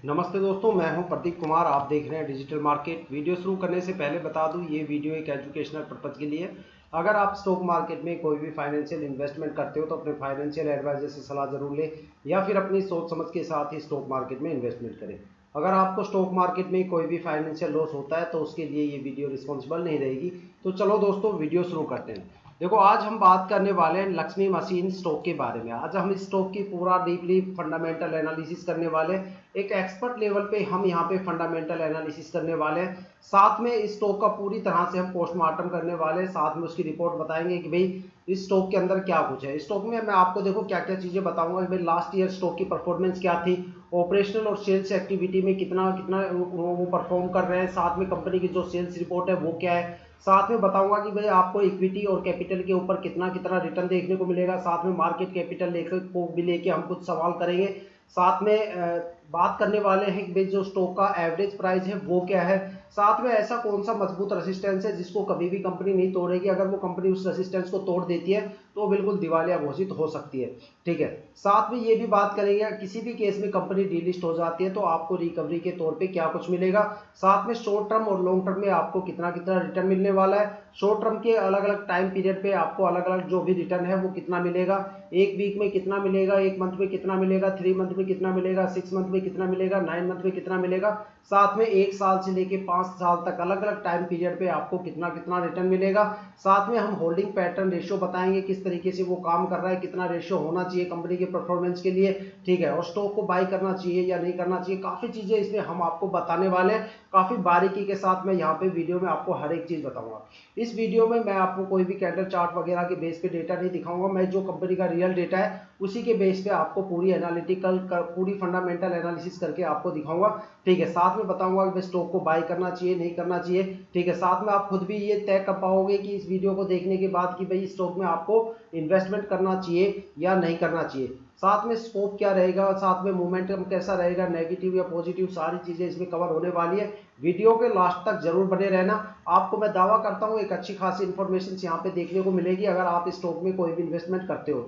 नमस्ते दोस्तों, मैं हूं प्रदीप कुमार। आप देख रहे हैं डिजिटल मार्केट। वीडियो शुरू करने से पहले बता दूं, ये वीडियो एक एजुकेशनल पर्पज़ के लिए है। अगर आप स्टॉक मार्केट में कोई भी फाइनेंशियल इन्वेस्टमेंट करते हो तो अपने फाइनेंशियल एडवाइजर से सलाह जरूर लें या फिर अपनी सोच समझ के साथ ही स्टॉक मार्केट में इन्वेस्टमेंट करें। अगर आपको स्टॉक मार्केट में कोई भी फाइनेंशियल लॉस होता है तो उसके लिए ये वीडियो रिस्पॉन्सिबल नहीं रहेगी। तो चलो दोस्तों, वीडियो शुरू करते हैं। देखो, आज हम बात करने वाले हैं लक्ष्मी मशीन स्टॉक के बारे में। आज हम इस स्टॉक की पूरा डीपली फंडामेंटल एनालिसिस करने वाले हैं। एक एक्सपर्ट लेवल पे हम यहाँ पे फंडामेंटल एनालिसिस करने वाले हैं। साथ में इस स्टॉक का पूरी तरह से हम पोस्टमार्टम करने वाले हैं। साथ में उसकी रिपोर्ट बताएंगे कि भाई इस स्टॉक के अंदर क्या कुछ है। इस स्टॉक में मैं आपको देखो क्या क्या चीजें बताऊंगा कि भाई लास्ट ईयर स्टॉक की परफॉर्मेंस क्या थी, ऑपरेशनल और सेल्स एक्टिविटी में कितना कितना वो परफॉर्म कर रहे हैं, साथ में कंपनी की जो सेल्स रिपोर्ट है वो क्या है। साथ में बताऊंगा कि भाई आपको इक्विटी और कैपिटल के ऊपर कितना कितना रिटर्न देखने को मिलेगा। साथ में मार्केट कैपिटल लेकर को भी लेके हम कुछ सवाल करेंगे। साथ में बात करने वाले हैं कि भाई जो स्टॉक का एवरेज प्राइस है वो क्या है। साथ में ऐसा कौन सा मजबूत रेसिस्टेंस है जिसको कभी भी कंपनी नहीं तोड़ेगी। अगर वो कंपनी उस रेसिस्टेंस को तोड़ देती है तो बिल्कुल दिवालिया घोषित हो सकती है। ठीक है। साथ में ये भी बात करेंगे किसी भी केस में कंपनी डीलिस्ट हो जाती है तो आपको रिकवरी के तौर पे क्या कुछ मिलेगा। साथ में शॉर्ट टर्म और लॉन्ग टर्म में आपको कितना कितना रिटर्न मिलने वाला है। शॉर्ट टर्म के अलग अलग टाइम पीरियड पे आपको अलग अलग जो भी रिटर्न है वो कितना मिलेगा। एक वीक में कितना मिलेगा, एक मंथ में कितना मिलेगा, 3 मंथ में कितना मिलेगा, 6 मंथ में कितना मिलेगा, 9 मंथ में कितना मिलेगा। साथ में 1 साल से लेके 5 साल तक अलग अलग टाइम पीरियड पे आपको कितना कितना रिटर्न मिलेगा। साथ में हम होल्डिंग पैटर्न रेशियो बताएंगे किस तरीके से वो काम कर रहा है, कितना रेशियो होना चाहिए कंपनी के परफॉर्मेंस के लिए। ठीक है। और स्टॉक को बाई करना चाहिए या नहीं करना चाहिए, काफी चीजें इसमें हम आपको बताने वाले हैं। काफी बारीकी के साथ मैं यहाँ पे वीडियो में आपको हर एक चीज बताऊंगा। इस वीडियो में मैं आपको कोई भी कैंडल चार्ट वगैरह के बेस पे डेटा नहीं दिखाऊंगा। मैं जो कंपनी का रियल डेटा है उसी के बेस पे आपको पूरी एनालिटिकल पूरी फंडामेंटल एनालिसिस करके आपको दिखाऊंगा। ठीक है। साथ में बताऊंगा कि स्टॉक को बाय करना चाहिए नहीं करना चाहिए। ठीक है। साथ में आप खुद भी ये तय कर पाओगे कि इस वीडियो को देखने के बाद कि भाई स्टॉक में आपको इन्वेस्टमेंट करना चाहिए या नहीं करना चाहिए। साथ में स्कोप क्या रहेगा, साथ में मोमेंटम कैसा रहेगा, नेगेटिव या पॉजिटिव, सारी चीजें इसमें कवर होने वाली है। वीडियो के लास्ट तक जरूर बने रहना। आपको मैं दावा करता हूं एक अच्छी खासी इंफॉर्मेशन यहाँ पे देखने को मिलेगी अगर आप स्टॉक में कोई भी इन्वेस्टमेंट करते हो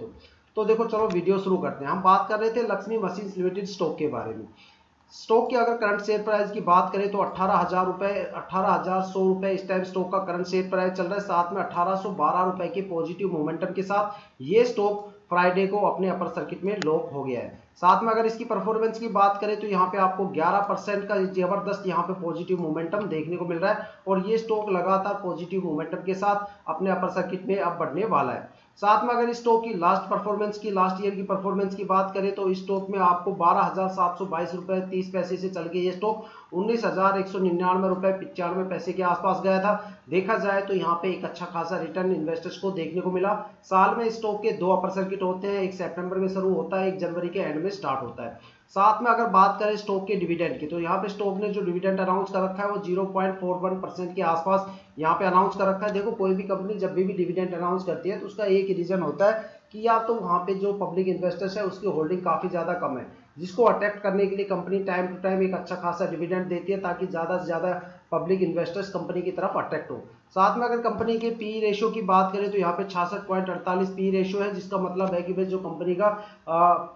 तो देखो, चलो वीडियो शुरू करते हैं। हम बात कर रहे थे लक्ष्मी मशीन्स लिमिटेड स्टॉक के बारे में। स्टॉक की अगर करंट शेयर प्राइस की बात करें तो 18,000 रुपए, 18,100 रुपए इस टाइम स्टॉक का करंट शेयर प्राइस चल रहा है। साथ में 1812 रुपए के पॉजिटिव मोमेंटम के साथ ये स्टॉक फ्राइडे को अपने अपर सर्किट में लॉक हो गया है। साथ में अगर इसकी परफॉर्मेंस की बात करें तो यहाँ पे आपको 11% का जबरदस्त यहाँ पे पॉजिटिव मोमेंटम देखने को मिल रहा है और ये स्टॉक लगातार पॉजिटिव मोमेंटम के साथ अपने अपर सर्किट में अब बढ़ने वाला है। साथ में अगर इस स्टॉक की लास्ट ईयर की परफॉर्मेंस की बात करें तो इस स्टॉक में आपको 12,722 रुपए 30 पैसे से चल के ये स्टॉक 19,199 रुपए 95 पैसे के आसपास गया था। देखा जाए तो यहाँ पे एक अच्छा खासा रिटर्न इन्वेस्टर्स को देखने को मिला। साल में स्टॉक के 2 अपर सर्किट होते हैं, एक सितंबर में शुरू होता है, एक जनवरी के एंड में स्टार्ट होता है। साथ में अगर बात करें स्टॉक के डिविडेंड की तो यहाँ पे स्टॉक ने जो डिविडेंड अनाउंस कर रखा है वो 0.41% के आसपास यहाँ पे अनाउंस कर रखा है। देखो, कोई भी कंपनी जब भी डिविडेंड अनाउंस करती है तो उसका एक ही रीजन होता है कि या तो वहाँ पे जो पब्लिक इन्वेस्टर्स है उसकी होल्डिंग काफी ज्यादा कम है, जिसको अट्रैक्ट करने के लिए कंपनी टाइम टू टाइम एक अच्छा खासा डिविडेंड देती है ताकि ज्यादा से ज्यादा पब्लिक इन्वेस्टर्स कंपनी की तरफ अट्रैक्ट हो। साथ में अगर कंपनी के पी रेशियो की बात करें तो यहाँ पे 66.48 पी रेशियो है, जिसका मतलब है कि भाई जो कंपनी का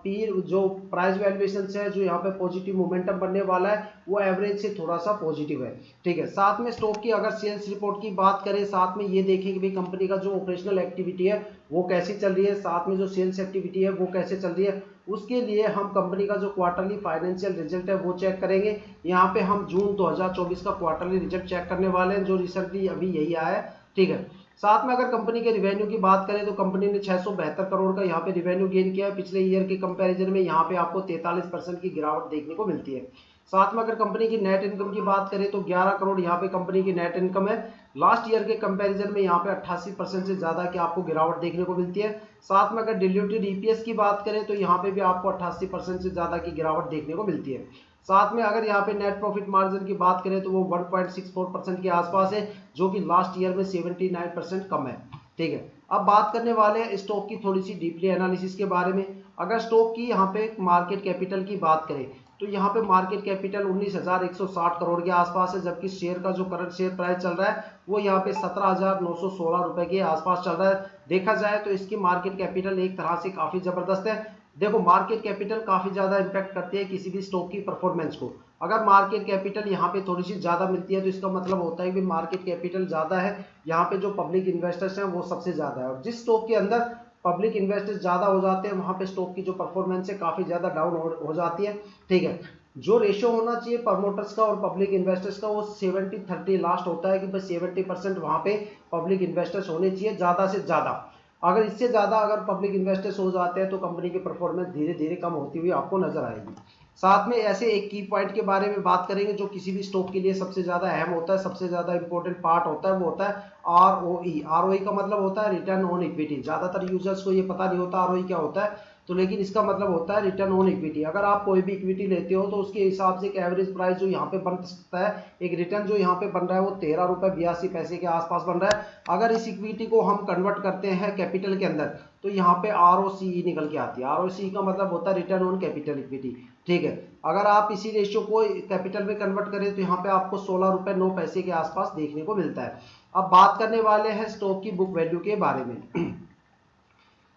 पी जो प्राइस वैल्यूएशन है जो यहाँ पे पॉजिटिव मोमेंटम बनने वाला है वो एवरेज से थोड़ा सा पॉजिटिव है। ठीक है। साथ में स्टॉक की अगर सेल्स रिपोर्ट की बात करें, साथ में ये देखें कि भाई कंपनी का जो ऑपरेशनल एक्टिविटी है वो कैसी चल रही है, साथ में जो सेल्स एक्टिविटी है वो कैसे चल रही है। उसके लिए हम कंपनी का जो क्वार्टरली फाइनेंशियल रिजल्ट है वो चेक करेंगे। यहाँ पे हम जून 2024 का क्वार्टरली रिजल्ट चेक करने वाले हैं जो रिसेंटली अभी यही आया है। ठीक है। साथ में अगर कंपनी के रिवेन्यू की बात करें तो कंपनी ने 672 करोड़ का यहाँ पे रिवेन्यू गेन किया है पिछले ईयर के कंपैरिजन में। यहाँ पे आपको 43% की गिरावट देखने को मिलती है। साथ में अगर कंपनी की नेट इनकम की बात करें तो 11 करोड़ यहाँ पे कंपनी की नेट इनकम है। लास्ट ईयर के कंपैरिजन में यहाँ पे 88% से ज्यादा की आपको गिरावट देखने को मिलती है। साथ में अगर डिल्यूटेड ईपीएस की बात करें तो यहाँ पे भी आपको 88% से ज्यादा की गिरावट देखने को मिलती है। साथ में अगर यहाँ पे नेट प्रॉफिट मार्जिन की बात करें तो वो 1.64% के आसपास है, जो कि लास्ट ईयर में 79% कम है। ठीक है। अब बात करने वाले हैं स्टॉक की थोड़ी सी डीपली एनालिसिस के बारे में। अगर स्टॉक की यहाँ पे मार्केट कैपिटल की बात करें तो यहाँ पे मार्केट कैपिटल 19,160 करोड़ के आसपास है, जबकि शेयर का जो करंट शेयर प्राइस चल रहा है वो यहाँ पे 17,916 रुपए के आसपास चल रहा है। देखा जाए तो इसकी मार्केट कैपिटल एक तरह से काफी जबरदस्त है। देखो मार्केट कैपिटल काफ़ी ज़्यादा इम्पैक्ट करती है किसी भी स्टॉक की परफॉर्मेंस को। अगर मार्केट कैपिटल यहाँ पे थोड़ी सी ज़्यादा मिलती है तो इसका मतलब होता है कि मार्केट कैपिटल ज़्यादा है, यहाँ पे जो पब्लिक इन्वेस्टर्स हैं वो सबसे ज़्यादा है, और जिस स्टॉक के अंदर पब्लिक इन्वेस्टर्स ज़्यादा हो जाते हैं वहाँ पे स्टॉक की जो परफॉर्मेंस है काफ़ी ज़्यादा डाउन हो जाती है। ठीक है, जो रेशियो होना चाहिए प्रमोटर्स का और पब्लिक इन्वेस्टर्स का वो 70-30 लास्ट होता है कि बस 70% वहाँ पे पब्लिक इन्वेस्टर्स होने चाहिए ज़्यादा से ज़्यादा। अगर इससे ज़्यादा अगर पब्लिक इन्वेस्टर्स हो जाते हैं तो कंपनी की परफॉर्मेंस धीरे धीरे कम होती हुई आपको नजर आएगी। साथ में ऐसे एक की पॉइंट के बारे में बात करेंगे जो किसी भी स्टॉक के लिए सबसे ज़्यादा अहम होता है, सबसे ज़्यादा इंपॉर्टेंट पार्ट होता है, वो होता है आरओई। आरओई का मतलब होता है रिटर्न ऑन इक्विटी। ज़्यादातर यूजर्स को ये पता नहीं होता आरओई क्या होता है, तो लेकिन इसका मतलब होता है रिटर्न ऑन इक्विटी। अगर आप कोई भी इक्विटी लेते हो तो उसके हिसाब से एक एवरेज प्राइस जो यहाँ पे बन सकता है, एक रिटर्न जो यहाँ पे बन रहा है वो 13 रुपये 82 पैसे के आसपास बन रहा है। अगर इस इक्विटी को हम कन्वर्ट करते हैं कैपिटल के अंदर तो यहाँ पे आरओसीई निकल के आती है। आरओसीई का मतलब होता है रिटर्न ऑन कैपिटल इक्विटी। ठीक है, अगर आप इसी रेशियो को कैपिटल में कन्वर्ट करें तो यहाँ पे आपको 16 रुपये 9 पैसे के आसपास देखने को मिलता है। अब बात करने वाले हैं स्टॉक की बुक वैल्यू के बारे में।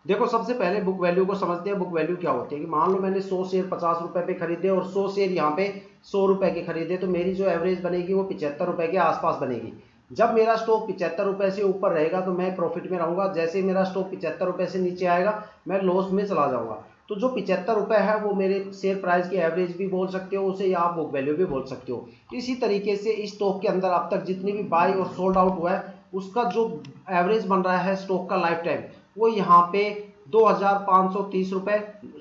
देखो सबसे पहले बुक वैल्यू को समझते हैं। बुक वैल्यू क्या होती है कि मान लो मैंने 100 शेयर 50 रुपए पे खरीदे और 100 शेयर यहाँ पे 100 रुपए के खरीदे, तो मेरी जो एवरेज बनेगी वो 75 रुपए के आसपास बनेगी। जब मेरा स्टॉक 75 रुपए से ऊपर रहेगा तो मैं प्रॉफिट में रहूंगा, जैसे ही मेरा स्टॉक 75 रुपए से नीचे आएगा मैं लॉस में चला जाऊंगा। तो जो 75 रुपए है वो मेरे शेयर प्राइस की एवरेज भी बोल सकते हो उसे, या आप बुक वैल्यू भी बोल सकते हो। इसी तरीके से इस स्टॉक के अंदर अब तक जितनी भी बाई और सोल्ड आउट हुआ है उसका जो एवरेज बन रहा है स्टॉक का लाइफ टाइम, वो यहाँ पे 2530 रुपए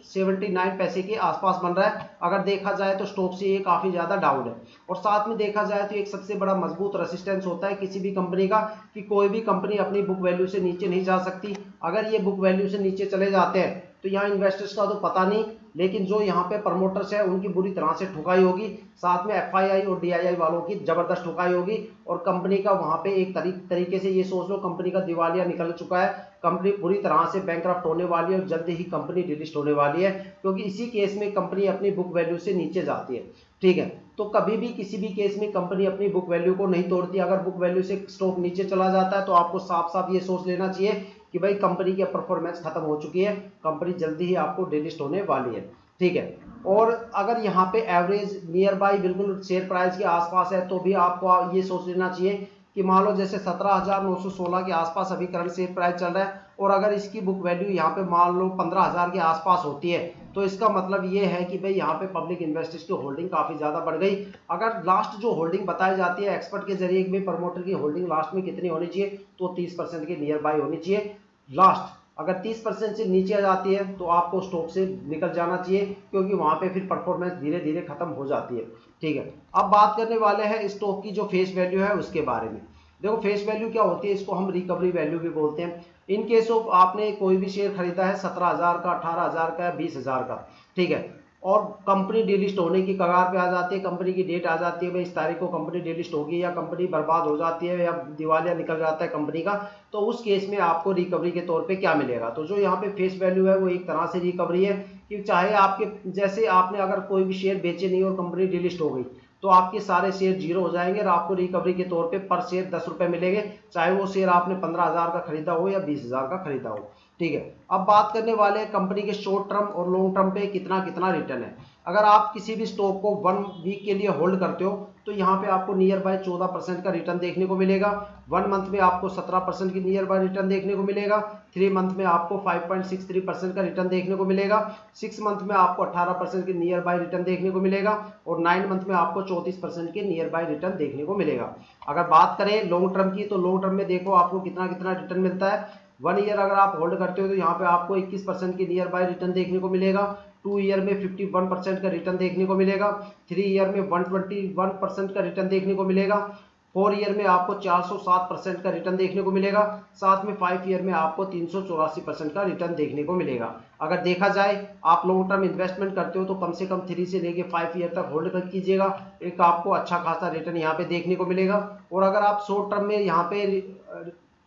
79 पैसे के आसपास बन रहा है। अगर देखा जाए तो स्टॉक से ये काफी ज्यादा डाउन है। और साथ में देखा जाए तो एक सबसे बड़ा मजबूत रेसिस्टेंस होता है किसी भी कंपनी का कि कोई भी कंपनी अपनी बुक वैल्यू से नीचे नहीं जा सकती। अगर ये बुक वैल्यू से नीचे चले जाते हैं तो यहाँ इन्वेस्टर्स का तो पता नहीं, लेकिन जो यहाँ पे प्रमोटर्स है उनकी बुरी तरह से ठुकाई होगी। साथ में एफआईआई और डीआईआई वालों की जबरदस्त ठुकाई होगी और कंपनी का वहां पे एक तरीके से ये सोच लो कंपनी का दिवालिया निकल चुका है, कंपनी पूरी तरह से बैंकरप्ट होने वाली है और जल्दी ही कंपनी डिलिस्ट होने वाली है, क्योंकि इसी केस में कंपनी अपनी बुक वैल्यू से नीचे जाती है। ठीक है, तो कभी भी किसी भी केस में कंपनी अपनी बुक वैल्यू को नहीं तोड़ती। अगर बुक वैल्यू से स्टॉक नीचे चला जाता है तो आपको साफ साफ ये सोच लेना चाहिए कि भाई कंपनी की परफॉर्मेंस खत्म हो चुकी है, कंपनी जल्दी ही आपको डिलिस्ट होने वाली है। ठीक है, और अगर यहाँ पे एवरेज नियर बाई बिल्कुल शेयर प्राइस के आसपास है तो भी आपको ये सोच लेना चाहिए कि मान लो जैसे 17,916 के आसपास अभी करंट शेयर प्राइस चल रहा है और अगर इसकी बुक वैल्यू यहाँ पे मान लो 15,000 के आसपास होती है तो इसका मतलब ये है कि भाई यहाँ पे पब्लिक इन्वेस्टर्स की होल्डिंग काफी ज्यादा बढ़ गई। अगर लास्ट जो होल्डिंग बताई जाती है एक्सपर्ट के जरिए में प्रमोटर की होल्डिंग लास्ट में कितनी होनी चाहिए, तो 30% के नियर बाई होनी चाहिए लास्ट। अगर 30% से नीचे आ जाती है तो आपको स्टॉक से निकल जाना चाहिए, क्योंकि वहां पे फिर परफॉर्मेंस धीरे धीरे खत्म हो जाती है। ठीक है, अब बात करने वाले हैं स्टॉक की जो फेस वैल्यू है उसके बारे में। देखो फेस वैल्यू क्या होती है, इसको हम रिकवरी वैल्यू भी बोलते हैं। इन केस ऑफ आपने कोई भी शेयर खरीदा है 17,000 का, 18,000 का, 20,000 का, ठीक है, और कंपनी डिलिस्ट होने की कगार पे आ जाती है, कंपनी की डेट आ जाती है भाई इस तारीख को कंपनी डिलिस्ट होगी या कंपनी बर्बाद हो जाती है या दिवालिया निकल जाता है कंपनी का, तो उस केस में आपको रिकवरी के तौर पे क्या मिलेगा। तो जो यहाँ पे फेस वैल्यू है वो एक तरह से रिकवरी है कि चाहे आपके जैसे आपने अगर कोई भी शेयर बेचे नहीं और कंपनी डिलिस्ट हो गई तो आपके सारे शेयर जीरो हो जाएंगे और आपको रिकवरी के तौर पे पर शेयर 10 रुपए मिलेंगे, चाहे वो शेयर आपने 15,000 का खरीदा हो या 20,000 का खरीदा हो। ठीक है, अब बात करने वाले हैं कंपनी के शॉर्ट टर्म और लॉन्ग टर्म पे कितना कितना रिटर्न है। अगर आप किसी भी स्टॉक को 1 वीक के लिए होल्ड करते हो तो यहाँ पे आपको नियर बाय 14% का रिटर्न देखने को मिलेगा। 1 मंथ में आपको 17% की नियर बाय रिटर्न देखने को मिलेगा। 3 मंथ में आपको 5.63% का रिटर्न देखने को मिलेगा। 6 मंथ में आपको 18% की नियर बाय रिटर्न देखने को मिलेगा और 9 मंथ में आपको 34% की नियर बाय रिटर्न देखने को मिलेगा। अगर बात करें लॉन्ग टर्म की तो लॉन्ग टर्म में देखो आपको कितना कितना रिटर्न मिलता है। 1 ईयर अगर आप होल्ड करते हो तो यहाँ पे आपको 21% की नियर बाय रिटर्न देखने को मिलेगा। 2 ईयर में 51% का रिटर्न देखने को मिलेगा। 3 ईयर में 121% का रिटर्न देखने को मिलेगा। 4 ईयर में आपको 407% का रिटर्न देखने को मिलेगा। साथ में 5 ईयर में आपको 384% का रिटर्न देखने को मिलेगा। अगर देखा जाए आप लॉन्ग टर्म इन्वेस्टमेंट करते हो तो कम से कम 3 से लेके 5 ईयर तक होल्ड कीजिएगा, एक आपको अच्छा खासा रिटर्न यहाँ पे देखने को मिलेगा। और अगर आप शॉर्ट टर्म में यहाँ पे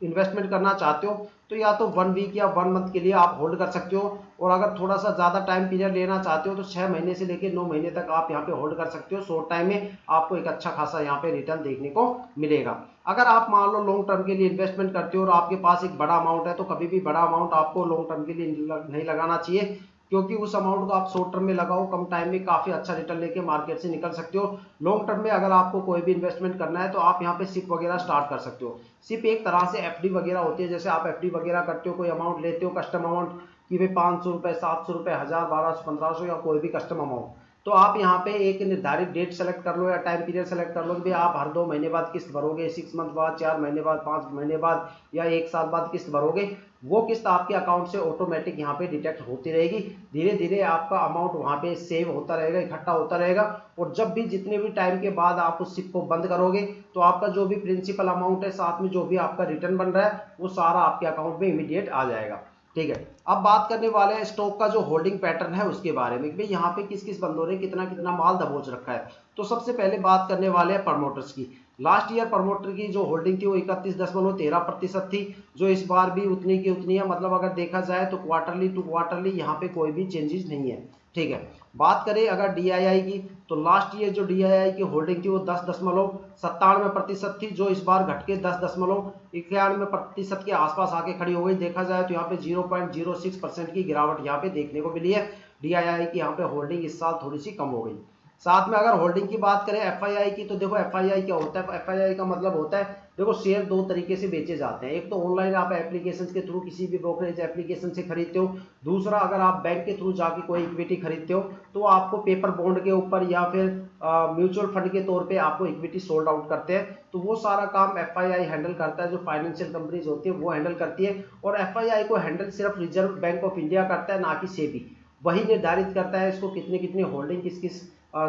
इन्वेस्टमेंट करना चाहते हो तो या तो 1 वीक या 1 मंथ के लिए आप होल्ड कर सकते हो, और अगर थोड़ा सा ज़्यादा टाइम पीरियड लेना चाहते हो तो 6 महीने से लेकर 9 महीने तक आप यहाँ पे होल्ड कर सकते हो। शॉर्ट टाइम में आपको एक अच्छा खासा यहाँ पे रिटर्न देखने को मिलेगा। अगर आप मान लो लॉन्ग टर्म के लिए इन्वेस्टमेंट करते हो और आपके पास एक बड़ा अमाउंट है तो कभी भी बड़ा अमाउंट आपको लॉन्ग टर्म के लिए नहीं लगाना चाहिए, क्योंकि उस अमाउंट को आप शॉर्ट टर्म में लगाओ, कम टाइम में काफ़ी अच्छा रिटर्न लेके मार्केट से निकल सकते हो। लॉन्ग टर्म में अगर आपको कोई भी इन्वेस्टमेंट करना है तो आप यहाँ पे सिप वगैरह स्टार्ट कर सकते हो। सिप एक तरह से एफडी वगैरह होती है, जैसे आप एफडी वगैरह करते हो, कोई अमाउंट लेते हो कस्टम अमाउंट कि भाई 500 रुपये, 700 रुपये, 1000, 1200, 1500 या कोई भी कस्टम अमाउंट, तो आप यहाँ पे एक निर्धारित डेट सेलेक्ट कर लो या टाइम पीरियड सेलेक्ट कर लो कि भाई आप हर 2 महीने बाद किस्त भरोगे, 6 मंथ बाद, 4 महीने बाद, 5 महीने बाद या 1 साल बाद किस्त भरोगे। वो किस्त आपके अकाउंट से ऑटोमेटिक यहाँ पे डिटेक्ट होती रहेगी। धीरे धीरे आपका अमाउंट वहाँ पे सेव होता रहेगा, इकट्ठा होता रहेगा। और जब भी जितने भी टाइम के बाद आप उस सिप को बंद करोगे तो आपका जो भी प्रिंसिपल अमाउंट है, साथ में जो भी आपका रिटर्न बन रहा है, वो सारा आपके अकाउंट में इमीडिएट आ जाएगा। ठीक है, अब बात करने वाले हैं स्टॉक का जो होल्डिंग पैटर्न है उसके बारे में, भाई यहाँ पे किस किस बंदों ने कितना कितना माल दबोच रखा है। तो सबसे पहले बात करने वाले हैं प्रमोटर्स की। लास्ट ईयर प्रमोटर की जो होल्डिंग थी वो 31.13% थी, जो इस बार भी उतनी की उतनी है। मतलब अगर देखा जाए तो क्वार्टरली टू क्वार्टरली यहाँ पे कोई भी चेंजेस नहीं है। ठीक है, बात करें अगर डीआईआई की, तो लास्ट ईयर जो डीआईआई की होल्डिंग थी वो 10.97% थी, जो इस बार घट के 10.91% के आसपास आके खड़ी हो गई। देखा जाए तो यहाँ पे 0.06% की गिरावट यहाँ पे देखने को मिली है। डीआईआई की यहाँ पे होल्डिंग इस साल थोड़ी सी कम हो गई। साथ में अगर होल्डिंग की बात करें एफआईआई की, तो देखो एफआईआई क्या होता है। एफआईआई का मतलब होता है, देखो शेयर दो तरीके से बेचे जाते हैं। एक तो ऑनलाइन आप एप्लीकेशन के थ्रू किसी भी ब्रोकरेज एप्लीकेशन से खरीदते हो। दूसरा अगर आप बैंक के थ्रू जाके कोई इक्विटी खरीदते हो तो आपको पेपर बॉन्ड के ऊपर या फिर म्यूचुअल फंड के तौर पे आपको इक्विटी सोल्ड आउट करते हैं। तो वो सारा काम एफआईआई हैंडल करता है, जो फाइनेंशियल कंपनीज होती है वो हैंडल करती है। और एफआईआई को हैंडल सिर्फ रिजर्व बैंक ऑफ इंडिया करता है, ना कि सेबी। वही निर्धारित करता है इसको कितनी कितनी होल्डिंग किस किस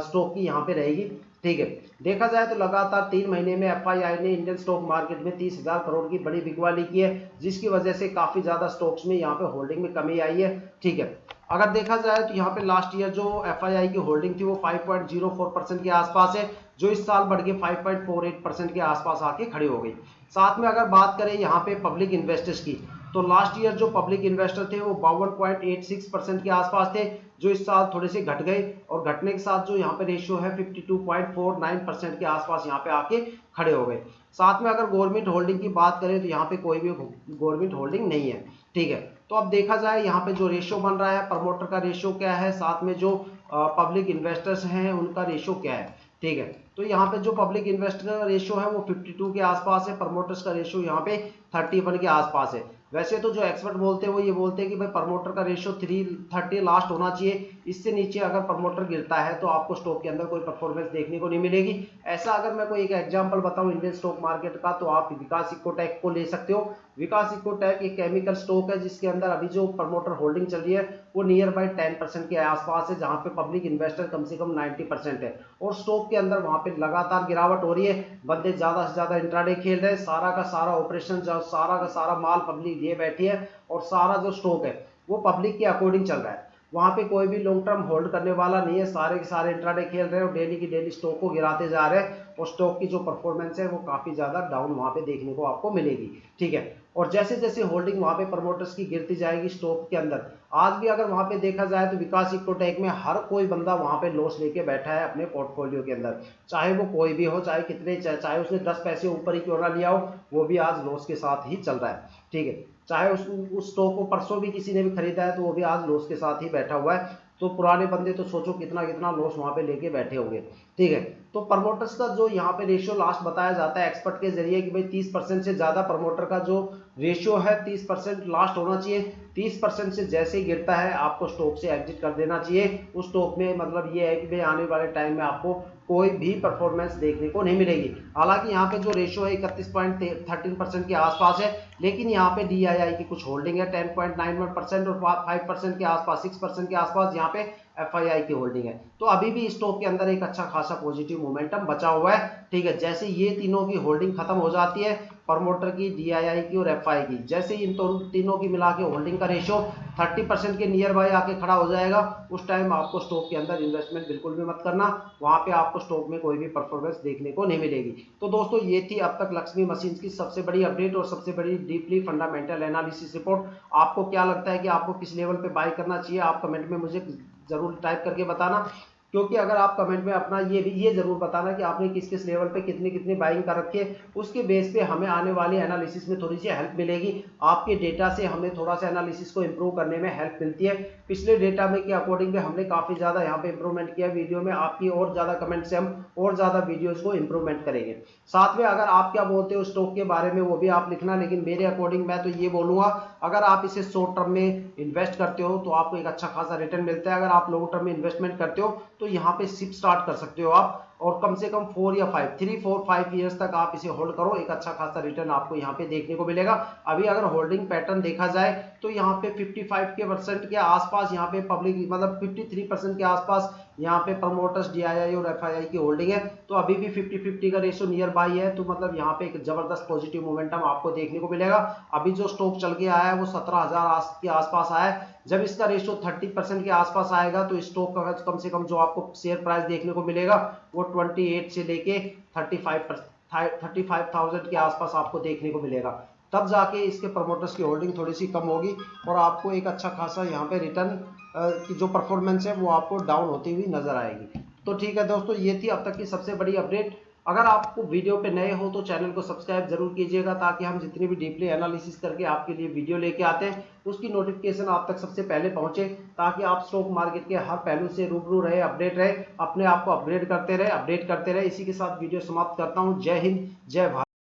स्टॉक की यहाँ पे रहेगी। ठीक है, देखा जाए तो लगातार 3 महीने में एफआईआई ने इंडियन स्टॉक मार्केट में 30,000 करोड़ की बड़ी बिकवाली की है, जिसकी वजह से काफी ज्यादा स्टॉक्स में यहाँ पे होल्डिंग में कमी आई है। ठीक है, अगर देखा जाए तो यहाँ पे लास्ट ईयर जो एफआईआई की होल्डिंग थी वो 5.04% के आसपास है, जो इस साल बढ़ के 5.48% के आसपास आके खड़ी हो गई। साथ में अगर बात करें यहाँ पे पब्लिक इन्वेस्टर्स की, तो लास्ट ईयर जो पब्लिक इन्वेस्टर थे वो 52.86% के आसपास थे, जो इस साल थोड़े से घट गए। और घटने के साथ जो यहाँ पे रेशियो है 52.49% के आसपास यहाँ पे आके खड़े हो गए। साथ में अगर गवर्नमेंट होल्डिंग की बात करें तो यहाँ पे कोई भी गवर्नमेंट होल्डिंग नहीं है। ठीक है, तो अब देखा जाए यहाँ पे जो रेशियो बन रहा है, प्रमोटर का रेशियो क्या है, साथ में जो पब्लिक इन्वेस्टर्स हैं उनका रेशियो क्या है। ठीक है, तो यहाँ पे जो पब्लिक इन्वेस्टर का रेशियो है वो 52 के आसपास है, प्रमोटर्स का रेशियो यहाँ पे 31 के आसपास है। वैसे तो जो एक्सपर्ट बोलते हैं वो ये बोलते हैं कि भाई प्रमोटर का रेशियो 330 लास्ट होना चाहिए, इससे नीचे अगर प्रमोटर गिरता है तो आपको स्टॉक के अंदर कोई परफॉर्मेंस देखने को नहीं मिलेगी। ऐसा अगर मैं कोई एक एग्जांपल बताऊं इंडियन स्टॉक मार्केट का, तो आप विकास इकोटेक को ले सकते हो। विकास इकोटेक एक केमिकल स्टॉक है जिसके अंदर अभी जो प्रमोटर होल्डिंग चल रही है वो नियर बाई 10% के आसपास है, जहां पे पब्लिक इन्वेस्टर कम से कम 90% है। और स्टॉक के अंदर वहां पे लगातार गिरावट हो रही है, बंदे ज्यादा से ज्यादा इंट्राडे खेल रहे हैं, सारा का सारा ऑपरेशन, सारा का सारा माल पब्लिक लिए बैठी है और सारा जो स्टॉक है वो पब्लिक के अकॉर्डिंग चल रहा है। वहां पे कोई भी लॉन्ग टर्म होल्ड करने वाला नहीं है, सारे के सारे इंट्राडे खेल रहे हैं और डेली की डेली स्टॉक को गिराते जा रहे हैं। और स्टॉक की जो परफॉर्मेंस है वो काफी ज्यादा डाउन वहां पे देखने को आपको मिलेगी। ठीक है, और जैसे जैसे होल्डिंग वहां पे प्रमोटर्स की गिरती जाएगी स्टॉक के अंदर, आज भी अगर वहां पे देखा जाए तो विकास इकोटेक में हर कोई बंदा वहां पे लॉस लेके बैठा है अपने पोर्टफोलियो के अंदर, चाहे वो कोई भी हो, चाहे कितने, चाहे उसने 10 पैसे ऊपर ही क्यों ना लिया हो, वो भी आज लॉस के साथ ही चल रहा है। ठीक है, चाहे उस स्टॉक को परसों भी किसी ने भी खरीदा है तो वो भी आज लॉस के साथ ही बैठा हुआ है। तो पुराने बंदे तो सोचो कितना कितना लॉस वहां पे लेके बैठे होंगे। ठीक है, तो प्रमोटर्स का जो यहाँ पे रेशियो लास्ट बताया जाता है एक्सपर्ट के जरिए कि भाई 30% से ज्यादा प्रमोटर का जो रेशियो है 30% लास्ट होना चाहिए। 30% से जैसे ही गिरता है आपको स्टॉक से एग्जिट कर देना चाहिए। उस स्टॉक में मतलब ये है कि भाई आने वाले टाइम में आपको कोई भी परफॉर्मेंस देखने को नहीं मिलेगी। हालांकि यहाँ पे जो रेशियो है 31.13% के आसपास है, लेकिन यहाँ पे डीआईआई की कुछ होल्डिंग है 10.91% और 5% के आसपास, 6% के आसपास यहाँ पे एफआईआई की होल्डिंग है। तो अभी भी स्टॉक के अंदर एक अच्छा खासा पॉजिटिव मोमेंटम बचा हुआ है। ठीक है, जैसे ये तीनों की होल्डिंग खत्म हो जाती है, प्रमोटर की, डीआईआई की और एफआई की, जैसे इन तीनों की मिला के होल्डिंग का रेशियो 30% के नियर बाय आके खड़ा हो जाएगा, उस टाइम आपको स्टॉक के अंदर इन्वेस्टमेंट बिल्कुल भी मत करना, वहां पे आपको स्टॉक में कोई भी परफॉर्मेंस देखने को नहीं मिलेगी। तो दोस्तों ये थी अब तक लक्ष्मी मशीन्स की सबसे बड़ी अपडेट और सबसे बड़ी डीपली फंडामेंटल एनालिसिस रिपोर्ट। आपको क्या लगता है कि आपको किस लेवल पे बाय करना चाहिए, आप कमेंट में मुझे जरूर टाइप करके बताना। क्योंकि अगर आप कमेंट में अपना ये जरूर बताना कि आपने किस किस लेवल पे कितनी कितनी बाइंग कर रखी है, उसके बेस पे हमें आने वाली एनालिसिस में थोड़ी सी हेल्प मिलेगी। आपके डेटा से हमें थोड़ा सा एनालिसिस को इंप्रूव करने में हेल्प मिलती है। पिछले डेटा में के अकॉर्डिंग भी हमने काफी ज्यादा यहाँ पे इंप्रूवमेंट किया वीडियो में, आपकी और ज्यादा कमेंट से हम और ज्यादा वीडियोस को इंप्रूवमेंट करेंगे। साथ में अगर आप क्या बोलते हो स्टॉक के बारे में वो भी आप लिखना, लेकिन मेरे अकॉर्डिंग मैं तो ये बोलूंगा अगर आप इसे शॉर्ट टर्म में इन्वेस्ट करते हो तो आपको एक अच्छा खासा रिटर्न मिलता है। अगर आप लॉन्ग टर्म में इन्वेस्टमेंट करते हो तो यहाँ पे शिप स्टार्ट कर सकते हो आप, और कम से कम 3-4-5 ईयर्स तक आप इसे होल्ड करो, एक अच्छा खासा रिटर्न आपको यहाँ पे देखने को मिलेगा। अभी अगर होल्डिंग पैटर्न देखा जाए तो यहाँ पे 55% के आसपास यहाँ पे पब्लिक मतलब 53% के आसपास यहाँ पे प्रमोटर्स DII और FII की होल्डिंग है। तो अभी भी 50-50 का रेशियो नियर बाई है, तो मतलब यहाँ पे एक जबरदस्त पॉजिटिव मोमेंटम आपको देखने को मिलेगा। अभी जो स्टॉक चल के आया है वो 17,000 के आसपास आया है। जब इसका रेशियो 30% के आसपास आएगा तो स्टॉक का कम से कम जो आपको शेयर प्राइस देखने को मिलेगा वो 28 से लेके 35,000 के आसपास आपको देखने को मिलेगा। तब जाके इसके प्रमोटर्स की होल्डिंग थोड़ी सी कम होगी और आपको एक अच्छा खासा यहाँ पे रिटर्न की जो परफॉर्मेंस है वो आपको डाउन होती हुई नजर आएगी। तो ठीक है दोस्तों, ये थी अब तक की सबसे बड़ी अपडेट। अगर आपको वीडियो पे नए हो तो चैनल को सब्सक्राइब जरूर कीजिएगा, ताकि हम जितनी भी डीपली एनालिसिस करके आपके लिए वीडियो लेके आते हैं उसकी नोटिफिकेशन आप तक सबसे पहले पहुंचे, ताकि आप स्टॉक मार्केट के हर पहलू से रूबरू रहे, अपडेट रहे, अपने आप को अपग्रेड करते रहे, अपडेट करते रहे। इसी के साथ वीडियो समाप्त करता हूं। जय हिंद, जय भारत।